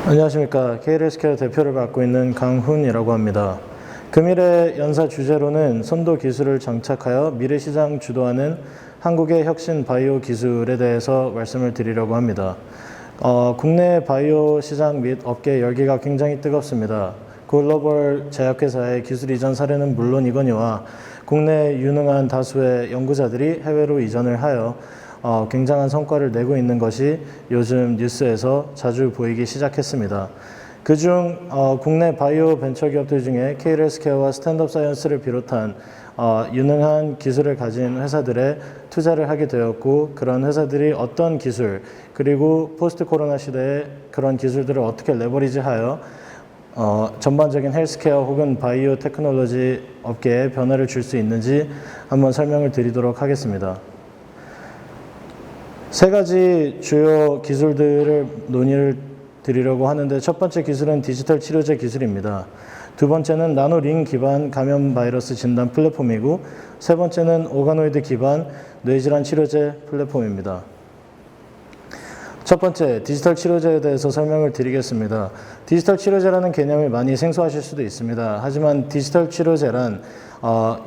안녕하십니까. KLS케어 대표를 맡고 있는 강훈이라고 합니다. 금일의 연사 주제로는 선도 기술을 장착하여 미래 시장 주도하는 한국의 혁신 바이오 기술에 대해서 말씀을 드리려고 합니다. 국내 바이오 시장 및 업계 열기가 굉장히 뜨겁습니다. 글로벌 제약회사의 기술 이전 사례는 물론이거니와 국내 유능한 다수의 연구자들이 해외로 이전을 하여 굉장한 성과를 내고 있는 것이 요즘 뉴스에서 자주 보이기 시작했습니다. 그중 국내 바이오 벤처 기업들 중에 KLS케어와 스탠드업 사이언스를 비롯한 유능한 기술을 가진 회사들에 투자를 하게 되었고, 그런 회사들이 어떤 기술, 그리고 포스트 코로나 시대에 그런 기술들을 어떻게 레버리지하여 전반적인 헬스케어 혹은 바이오 테크놀로지 업계에 변화를 줄 수 있는지 한번 설명을 드리도록 하겠습니다. 세 가지 주요 기술들을 논의를 드리려고 하는데, 첫 번째 기술은 디지털 치료제 기술입니다. 두 번째는 나노링 기반 감염 바이러스 진단 플랫폼이고, 세 번째는 오가노이드 기반 뇌질환 치료제 플랫폼입니다. 첫 번째, 디지털 치료제에 대해서 설명을 드리겠습니다. 디지털 치료제라는 개념이 많이 생소하실 수도 있습니다. 하지만 디지털 치료제란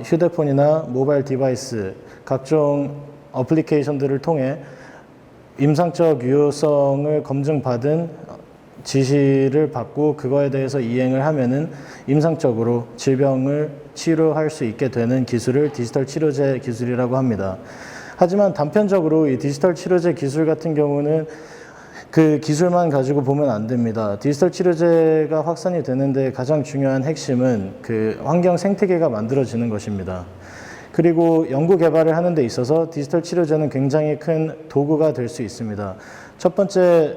휴대폰이나 모바일 디바이스, 각종 어플리케이션들을 통해 임상적 유효성을 검증받은 지시를 받고 그거에 대해서 이행을 하면은 임상적으로 질병을 치료할 수 있게 되는 기술을 디지털 치료제 기술이라고 합니다. 하지만 단편적으로 이 디지털 치료제 기술 같은 경우는 그 기술만 가지고 보면 안 됩니다. 디지털 치료제가 확산이 되는데 가장 중요한 핵심은 그 환경 생태계가 만들어지는 것입니다. 그리고 연구 개발을 하는 데 있어서 디지털 치료제는 굉장히 큰 도구가 될 수 있습니다. 첫 번째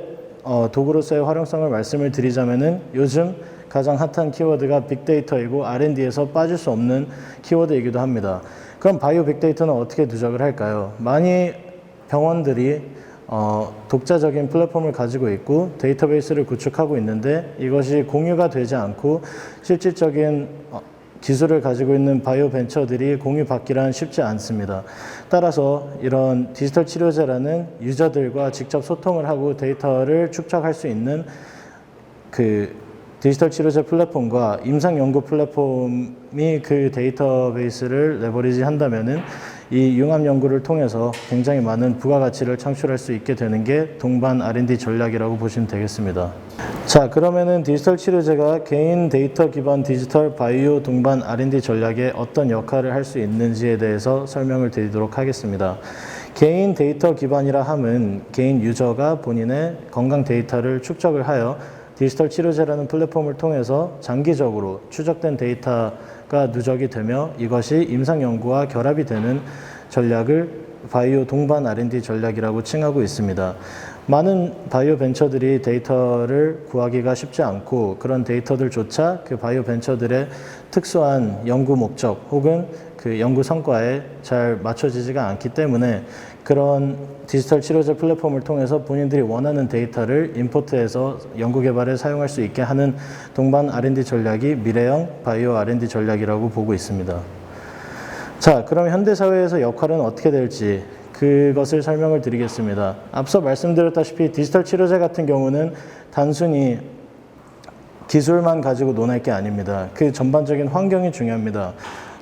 도구로서의 활용성을 말씀을 드리자면은, 요즘 가장 핫한 키워드가 빅데이터이고 R&D에서 빠질 수 없는 키워드이기도 합니다. 그럼 바이오 빅데이터는 어떻게 누적을 할까요? 많이 병원들이 독자적인 플랫폼을 가지고 있고 데이터베이스를 구축하고 있는데, 이것이 공유가 되지 않고 실질적인 기술을 가지고 있는 바이오 벤처들이 공유받기란 쉽지 않습니다. 따라서 이런 디지털 치료제라는 유저들과 직접 소통을 하고 데이터를 축적할 수 있는 그 디지털 치료제 플랫폼과 임상 연구 플랫폼이 그 데이터베이스를 레버리지 한다면은 이 융합 연구를 통해서 굉장히 많은 부가가치를 창출할 수 있게 되는 게 동반 R&D 전략이라고 보시면 되겠습니다. 자, 그러면은 디지털 치료제가 개인 데이터 기반 디지털 바이오 동반 R&D 전략에 어떤 역할을 할 수 있는지에 대해서 설명을 드리도록 하겠습니다. 개인 데이터 기반이라 함은 개인 유저가 본인의 건강 데이터를 축적을 하여 디지털 치료제라는 플랫폼을 통해서 장기적으로 추적된 데이터가 누적이 되며 이것이 임상 연구와 결합이 되는 전략을 바이오 동반 R&D 전략이라고 칭하고 있습니다. 많은 바이오 벤처들이 데이터를 구하기가 쉽지 않고, 그런 데이터들조차 그 바이오 벤처들의 특수한 연구 목적 혹은 그 연구 성과에 잘 맞춰지지가 않기 때문에 그런 디지털 치료제 플랫폼을 통해서 본인들이 원하는 데이터를 임포트해서 연구 개발에 사용할 수 있게 하는 동반 R&D 전략이 미래형 바이오 R&D 전략이라고 보고 있습니다. 자, 그럼 현대사회에서 역할은 어떻게 될지 그것을 설명을 드리겠습니다. 앞서 말씀드렸다시피 디지털 치료제 같은 경우는 단순히 기술만 가지고 논할 게 아닙니다. 그 전반적인 환경이 중요합니다.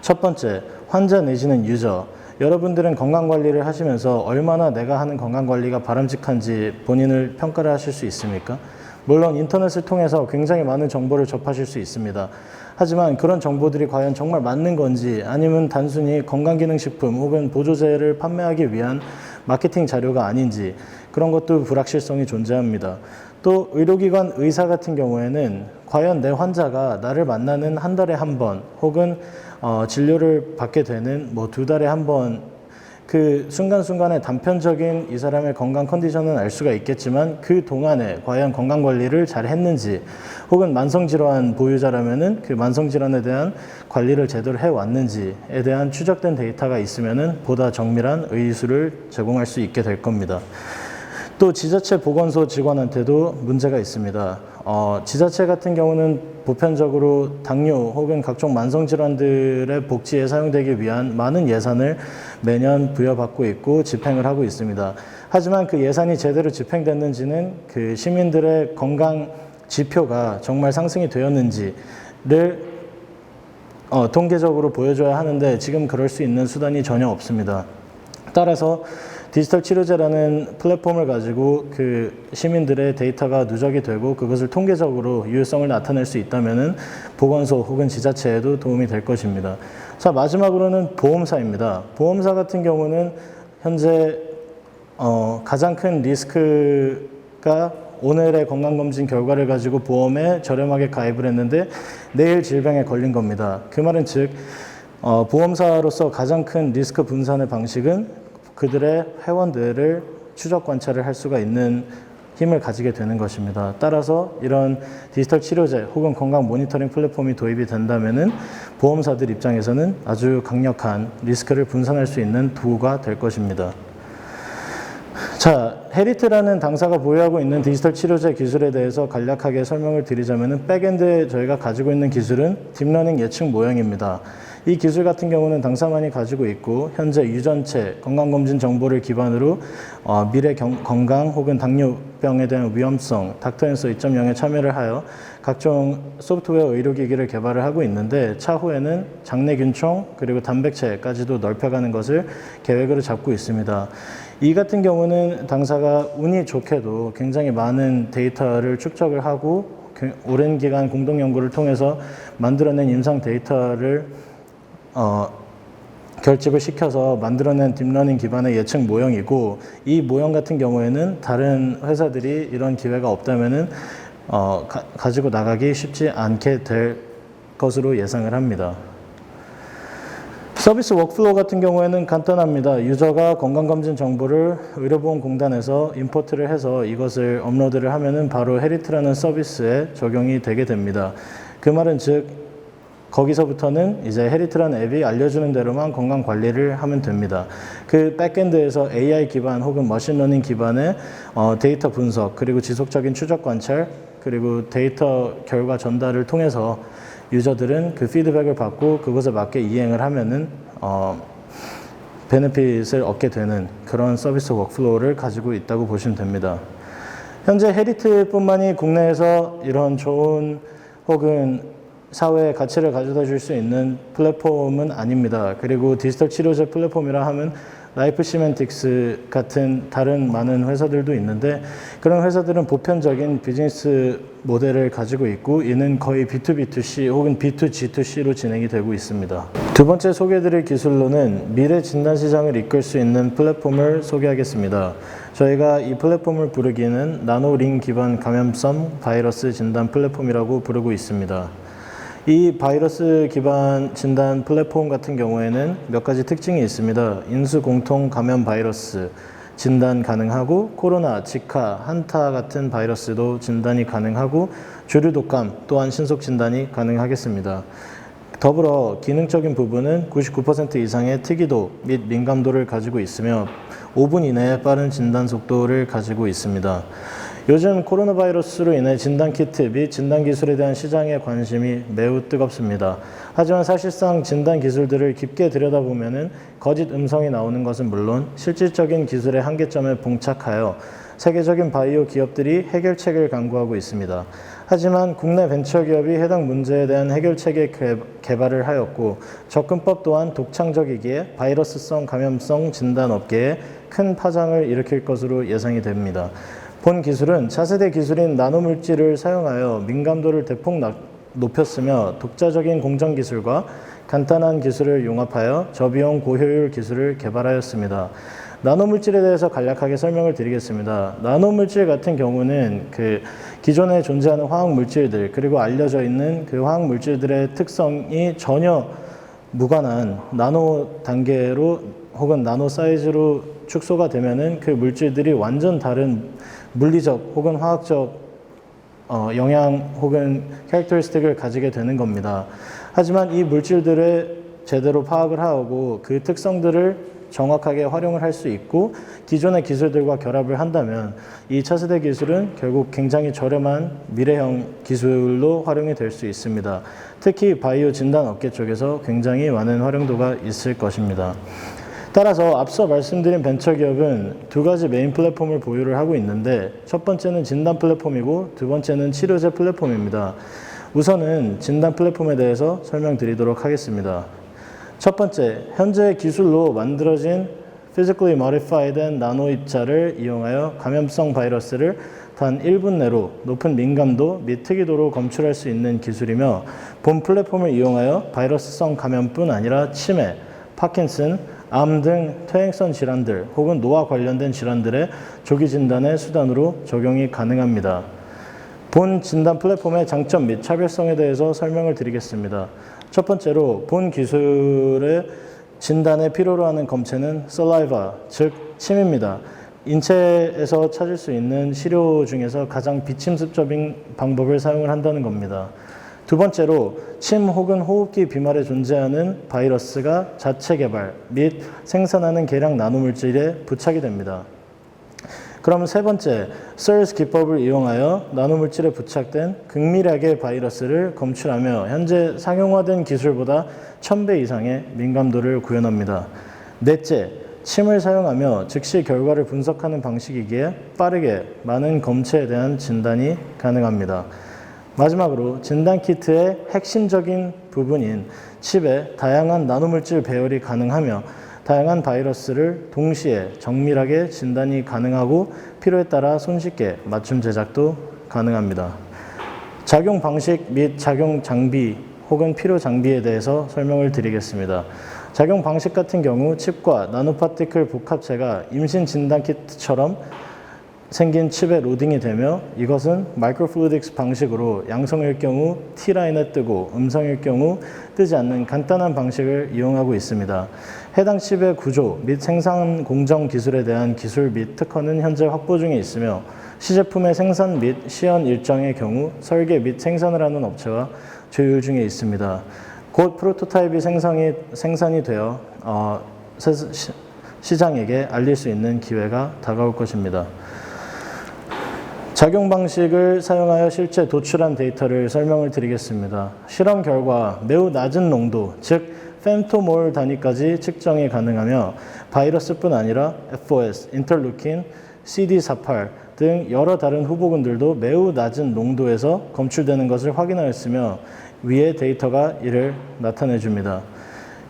첫 번째, 환자 내지는 유저. 여러분들은 건강관리를 하시면서 얼마나 내가 하는 건강관리가 바람직한지 본인을 평가를 하실 수 있습니까? 물론 인터넷을 통해서 굉장히 많은 정보를 접하실 수 있습니다. 하지만 그런 정보들이 과연 정말 맞는 건지, 아니면 단순히 건강기능식품 혹은 보조제를 판매하기 위한 마케팅 자료가 아닌지, 그런 것도 불확실성이 존재합니다. 또 의료기관 의사 같은 경우에는 과연 내 환자가 나를 만나는 한 달에 한 번 혹은 진료를 받게 되는 뭐 2달에 한 번, 그 순간순간의 단편적인 이 사람의 건강 컨디션은 알 수가 있겠지만 그 동안에 과연 건강관리를 잘 했는지, 혹은 만성질환 보유자라면은 그 만성질환에 대한 관리를 제대로 해왔는지에 대한 추적된 데이터가 있으면은 보다 정밀한 의술을 제공할 수 있게 될 겁니다. 또 지자체 보건소 직원한테도 문제가 있습니다. 지자체 같은 경우는 보편적으로 당뇨 혹은 각종 만성질환들의 복지에 사용되기 위한 많은 예산을 매년 부여받고 있고 집행을 하고 있습니다. 하지만 그 예산이 제대로 집행됐는지는 그 시민들의 건강 지표가 정말 상승이 되었는지를 통계적으로 보여줘야 하는데 지금 그럴 수 있는 수단이 전혀 없습니다. 따라서 디지털 치료제라는 플랫폼을 가지고 그 시민들의 데이터가 누적이 되고 그것을 통계적으로 유효성을 나타낼 수 있다면은 보건소 혹은 지자체에도 도움이 될 것입니다. 자, 마지막으로는 보험사입니다. 보험사 같은 경우는 현재 가장 큰 리스크가 오늘의 건강검진 결과를 가지고 보험에 저렴하게 가입을 했는데 내일 질병에 걸린 겁니다. 그 말은 즉 보험사로서 가장 큰 리스크 분산의 방식은 그들의 회원들을 추적 관찰을 할 수가 있는 힘을 가지게 되는 것입니다. 따라서 이런 디지털 치료제 혹은 건강 모니터링 플랫폼이 도입이 된다면은 보험사들 입장에서는 아주 강력한 리스크를 분산할 수 있는 도구가 될 것입니다. 자, 헤리트라는 당사가 보유하고 있는 디지털 치료제 기술에 대해서 간략하게 설명을 드리자면은 백엔드에 저희가 가지고 있는 기술은 딥러닝 예측 모형입니다. 이 기술 같은 경우는 당사만이 가지고 있고 현재 유전체 건강검진 정보를 기반으로 미래 건강 혹은 당뇨병에 대한 위험성 닥터앤서 2.0에 참여를 하여 각종 소프트웨어 의료기기를 개발을 하고 있는데 차후에는 장내균총 그리고 단백체까지도 넓혀가는 것을 계획으로 잡고 있습니다. 이 같은 경우는 당사가 운이 좋게도 굉장히 많은 데이터를 축적을 하고 오랜 기간 공동 연구를 통해서 만들어낸 임상 데이터를 결집을 시켜서 만들어낸 딥러닝 기반의 예측 모형이고 이 모형 같은 경우에는 다른 회사들이 이런 기회가 없다면은 가지고 나가기 쉽지 않게 될 것으로 예상을 합니다. 서비스 워크플로우 같은 경우에는 간단합니다. 유저가 건강검진 정보를 의료보험공단에서 임포트를 해서 이것을 업로드를 하면은 바로 헤리트라는 서비스에 적용이 되게 됩니다. 그 말은 즉 거기서부터는 이제 헤리트라는 앱이 알려주는 대로만 건강 관리를 하면 됩니다. 그 백엔드에서 AI 기반 혹은 머신러닝 기반의 데이터 분석 그리고 지속적인 추적 관찰 그리고 데이터 결과 전달을 통해서 유저들은 그 피드백을 받고 그것에 맞게 이행을 하면은 베네핏을 얻게 되는 그런 서비스 워크플로우를 가지고 있다고 보시면 됩니다. 현재 헤리트뿐만이 국내에서 이런 좋은 혹은 사회에 가치를 가져다 줄 수 있는 플랫폼은 아닙니다. 그리고 디지털 치료제 플랫폼이라 하면 라이프 시멘틱스 같은 다른 많은 회사들도 있는데 그런 회사들은 보편적인 비즈니스 모델을 가지고 있고 이는 거의 B2B2C 혹은 B2G2C로 진행이 되고 있습니다. 두 번째 소개해드릴 기술로는 미래 진단 시장을 이끌 수 있는 플랫폼을 소개하겠습니다. 저희가 이 플랫폼을 부르기는 나노링 기반 감염성 바이러스 진단 플랫폼이라고 부르고 있습니다. 이 바이러스 기반 진단 플랫폼 같은 경우에는 몇 가지 특징이 있습니다. 인수 공통 감염 바이러스 진단 가능하고 코로나, 지카, 한타 같은 바이러스도 진단이 가능하고 조류 독감 또한 신속 진단이 가능하겠습니다. 더불어 기능적인 부분은 99% 이상의 특이도 및 민감도를 가지고 있으며 5분 이내에 빠른 진단 속도를 가지고 있습니다. 요즘 코로나 바이러스로 인해 진단키트 및 진단기술에 대한 시장의 관심이 매우 뜨겁습니다. 하지만 사실상 진단기술들을 깊게 들여다보면 거짓 음성이 나오는 것은 물론 실질적인 기술의 한계점에 봉착하여 세계적인 바이오 기업들이 해결책을 강구하고 있습니다. 하지만 국내 벤처기업이 해당 문제에 대한 해결책의 개발을 하였고 접근법 또한 독창적이기에 바이러스성 감염성 진단 업계에 큰 파장을 일으킬 것으로 예상이 됩니다. 본 기술은 차세대 기술인 나노물질을 사용하여 민감도를 대폭 높였으며 독자적인 공정 기술과 간단한 기술을 융합하여 저비용 고효율 기술을 개발하였습니다. 나노물질에 대해서 간략하게 설명을 드리겠습니다. 나노물질 같은 경우는 그 기존에 존재하는 화학물질들 그리고 알려져 있는 그 화학물질들의 특성이 전혀 무관한 나노 단계로 혹은 나노 사이즈로 축소가 되면은 그 물질들이 완전 다른 물리적 혹은 화학적 영향 혹은 캐릭터리스틱을 가지게 되는 겁니다. 하지만 이 물질들을 제대로 파악을 하고 그 특성들을 정확하게 활용을 할 수 있고 기존의 기술들과 결합을 한다면 이 차세대 기술은 결국 굉장히 저렴한 미래형 기술로 활용이 될 수 있습니다. 특히 바이오 진단 업계 쪽에서 굉장히 많은 활용도가 있을 것입니다. 따라서 앞서 말씀드린 벤처기업은 두 가지 메인 플랫폼을 보유를 하고 있는데 첫 번째는 진단 플랫폼이고 두 번째는 치료제 플랫폼입니다. 우선은 진단 플랫폼에 대해서 설명드리도록 하겠습니다. 첫 번째, 현재 기술로 만들어진 physically modified 나노 입자를 이용하여 감염성 바이러스를 단 1분 내로 높은 민감도 및 특이도로 검출할 수 있는 기술이며 본 플랫폼을 이용하여 바이러스성 감염뿐 아니라 치매, 파킨슨, 암 등 퇴행성 질환들 혹은 노화 관련된 질환들의 조기 진단의 수단으로 적용이 가능합니다. 본 진단 플랫폼의 장점 및 차별성에 대해서 설명을 드리겠습니다. 첫 번째로 본 기술의 진단에 필요로 하는 검체는 saliva, 즉 침입니다. 인체에서 찾을 수 있는 시료 중에서 가장 비침습적인 방법을 사용을 한다는 겁니다. 두 번째로 침 혹은 호흡기 비말에 존재하는 바이러스가 자체 개발 및 생산하는 계량 나노물질에 부착이 됩니다. 그럼 세 번째, SIRS 기법을 이용하여 나노물질에 부착된 극미량의 바이러스를 검출하며 현재 상용화된 기술보다 1000배 이상의 민감도를 구현합니다. 넷째, 침을 사용하며 즉시 결과를 분석하는 방식이기에 빠르게 많은 검체에 대한 진단이 가능합니다. 마지막으로 진단 키트의 핵심적인 부분인 칩에 다양한 나노물질 배열이 가능하며 다양한 바이러스를 동시에 정밀하게 진단이 가능하고 필요에 따라 손쉽게 맞춤 제작도 가능합니다. 작용 방식 및 작용 장비 혹은 필요 장비에 대해서 설명을 드리겠습니다. 작용 방식 같은 경우 칩과 나노파티클 복합체가 임신 진단 키트처럼 생긴 칩에 로딩이 되며 이것은 마이크로플루이딕스 방식으로 양성일 경우 T라인에 뜨고 음성일 경우 뜨지 않는 간단한 방식을 이용하고 있습니다. 해당 칩의 구조 및 생산 공정 기술에 대한 기술 및 특허는 현재 확보 중에 있으며 시제품의 생산 및 시연 일정의 경우 설계 및 생산을 하는 업체와 조율 중에 있습니다. 곧 프로토타입이 생산이 되어 시장에게 알릴 수 있는 기회가 다가올 것입니다. 작용 방식을 사용하여 실제 도출한 데이터를 설명을 드리겠습니다. 실험 결과 매우 낮은 농도, 즉 femtomole 단위까지 측정이 가능하며 바이러스뿐 아니라 FOS, 인터루킨, CD48 등 여러 다른 후보군들도 매우 낮은 농도에서 검출되는 것을 확인하였으며 위의 데이터가 이를 나타내 줍니다.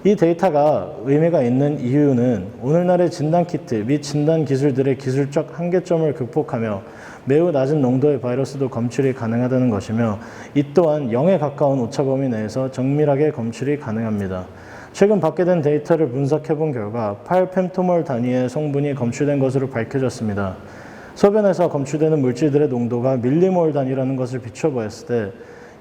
이 데이터가 의미가 있는 이유는 오늘날의 진단키트 및 진단 기술들의 기술적 한계점을 극복하며 매우 낮은 농도의 바이러스도 검출이 가능하다는 것이며 이 또한 0에 가까운 오차범위 내에서 정밀하게 검출이 가능합니다. 최근 발표된 데이터를 분석해 본 결과 8펜토몰 단위의 성분이 검출된 것으로 밝혀졌습니다. 소변에서 검출되는 물질들의 농도가 밀리몰 단위라는 것을 비춰보았을 때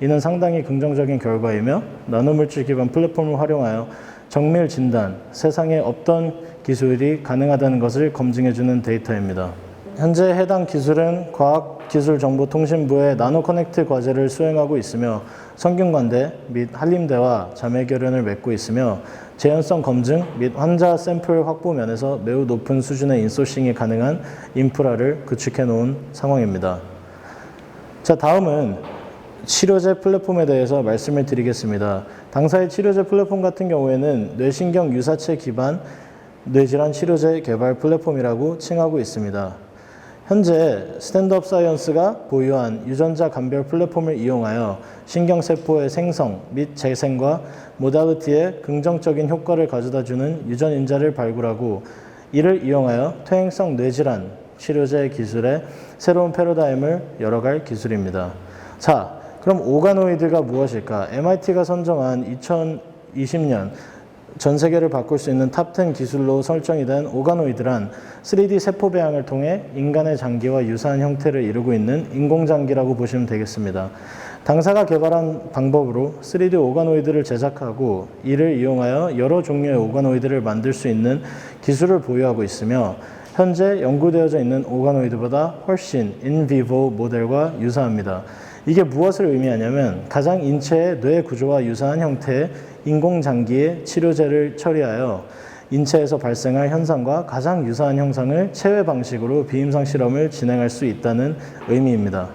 이는 상당히 긍정적인 결과이며 나노물질 기반 플랫폼을 활용하여 정밀 진단, 세상에 없던 기술이 가능하다는 것을 검증해주는 데이터입니다. 현재 해당 기술은 과학기술정보통신부의 나노커넥트 과제를 수행하고 있으며 성균관대 및 한림대와 자매결연을 맺고 있으며 재현성 검증 및 환자 샘플 확보 면에서 매우 높은 수준의 인소싱이 가능한 인프라를 구축해 놓은 상황입니다. 자, 다음은 치료제 플랫폼에 대해서 말씀을 드리겠습니다. 당사의 치료제 플랫폼 같은 경우에는 뇌신경 유사체 기반 뇌질환 치료제 개발 플랫폼이라고 칭하고 있습니다. 현재 스탠드업 사이언스가 보유한 유전자 감별 플랫폼을 이용하여 신경세포의 생성 및 재생과 모달리티에 긍정적인 효과를 가져다주는 유전인자를 발굴하고 이를 이용하여 퇴행성 뇌질환 치료제 기술의 새로운 패러다임을 열어갈 기술입니다. 자, 그럼 오가노이드가 무엇일까? MIT가 선정한 2020년 전 세계를 바꿀 수 있는 탑10 기술로 설정이 된 오가노이드란 3D 세포 배양을 통해 인간의 장기와 유사한 형태를 이루고 있는 인공장기라고 보시면 되겠습니다. 당사가 개발한 방법으로 3D 오가노이드를 제작하고 이를 이용하여 여러 종류의 오가노이드를 만들 수 있는 기술을 보유하고 있으며 현재 연구되어져 있는 오가노이드보다 훨씬 인비보 모델과 유사합니다. 이게 무엇을 의미하냐면 가장 인체의 뇌 구조와 유사한 형태의 인공장기의 치료제를 처리하여 인체에서 발생할 현상과 가장 유사한 형상을 체외 방식으로 비임상 실험을 진행할 수 있다는 의미입니다.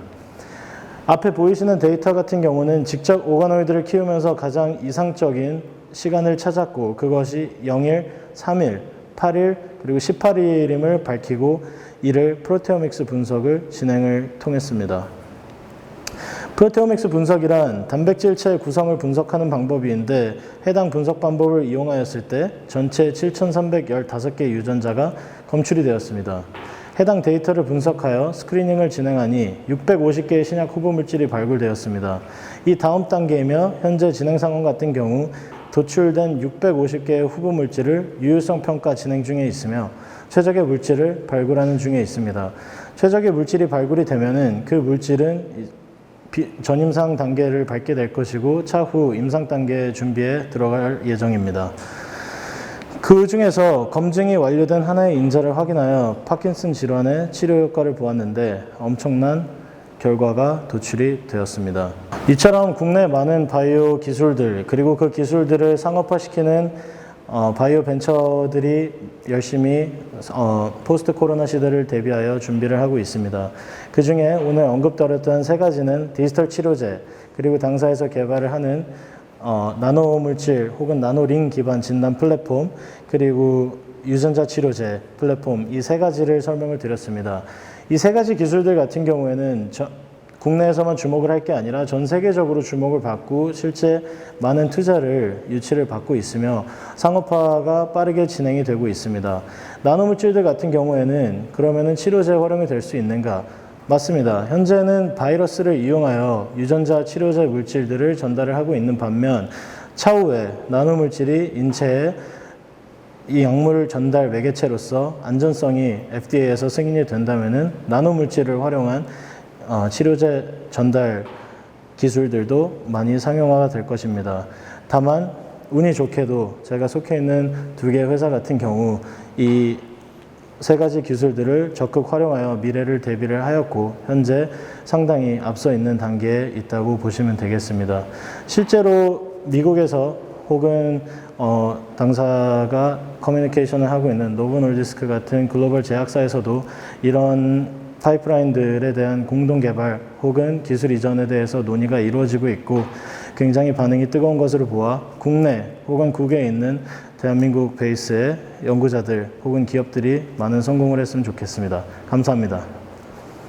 앞에 보이시는 데이터 같은 경우는 직접 오가노이드를 키우면서 가장 이상적인 시간을 찾았고 그것이 0일, 3일, 8일 그리고 18일임을 밝히고 이를 프로테오믹스 분석을 진행을 통했습니다. 프로테오믹스 분석이란 단백질체 구성을 분석하는 방법인데 해당 분석 방법을 이용하였을 때 전체 7,315개 유전자가 검출이 되었습니다. 해당 데이터를 분석하여 스크리닝을 진행하니 650개의 신약 후보 물질이 발굴되었습니다. 이 다음 단계이며 현재 진행 상황 같은 경우 도출된 650개의 후보 물질을 유효성 평가 진행 중에 있으며 최적의 물질을 발굴하는 중에 있습니다. 최적의 물질이 발굴이 되면은 그 물질은 전임상 단계를 밟게 될 것이고 차후 임상 단계 준비에 들어갈 예정입니다. 그 중에서 검증이 완료된 하나의 인자를 확인하여 파킨슨 질환의 치료 효과를 보았는데 엄청난 결과가 도출이 되었습니다. 이처럼 국내 많은 바이오 기술들 그리고 그 기술들을 상업화시키는 바이오 벤처들이 열심히 포스트 코로나 시대를 대비하여 준비를 하고 있습니다. 그 중에 오늘 언급드렸던 세 가지는 디지털 치료제 그리고 당사에서 개발을 하는 나노 물질 혹은 나노링 기반 진단 플랫폼 그리고 유전자 치료제 플랫폼 이 세 가지를 설명을 드렸습니다. 이 세 가지 기술들 같은 경우에는 국내에서만 주목을 할 게 아니라 전 세계적으로 주목을 받고 실제 많은 투자를 유치를 받고 있으며 상업화가 빠르게 진행이 되고 있습니다. 나노물질들 같은 경우에는 그러면은 치료제 활용이 될 수 있는가? 맞습니다. 현재는 바이러스를 이용하여 유전자 치료제 물질들을 전달을 하고 있는 반면 차후에 나노물질이 인체에 이 약물 전달 매개체로서 안전성이 FDA에서 승인이 된다면은 나노물질을 활용한 치료제 전달 기술들도 많이 상용화가 될 것입니다. 다만 운이 좋게도 제가 속해 있는 2개 회사 같은 경우 이 세 가지 기술들을 적극 활용하여 미래를 대비를 하였고 현재 상당히 앞서 있는 단계에 있다고 보시면 되겠습니다. 실제로 미국에서 혹은 당사가 커뮤니케이션을 하고 있는 노보놀디스크 같은 글로벌 제약사에서도 이런 파이프라인들에 대한 공동 개발 혹은 기술 이전에 대해서 논의가 이루어지고 있고 굉장히 반응이 뜨거운 것으로 보아 국내 혹은 국외에 있는 대한민국 베이스의 연구자들 혹은 기업들이 많은 성공을 했으면 좋겠습니다. 감사합니다.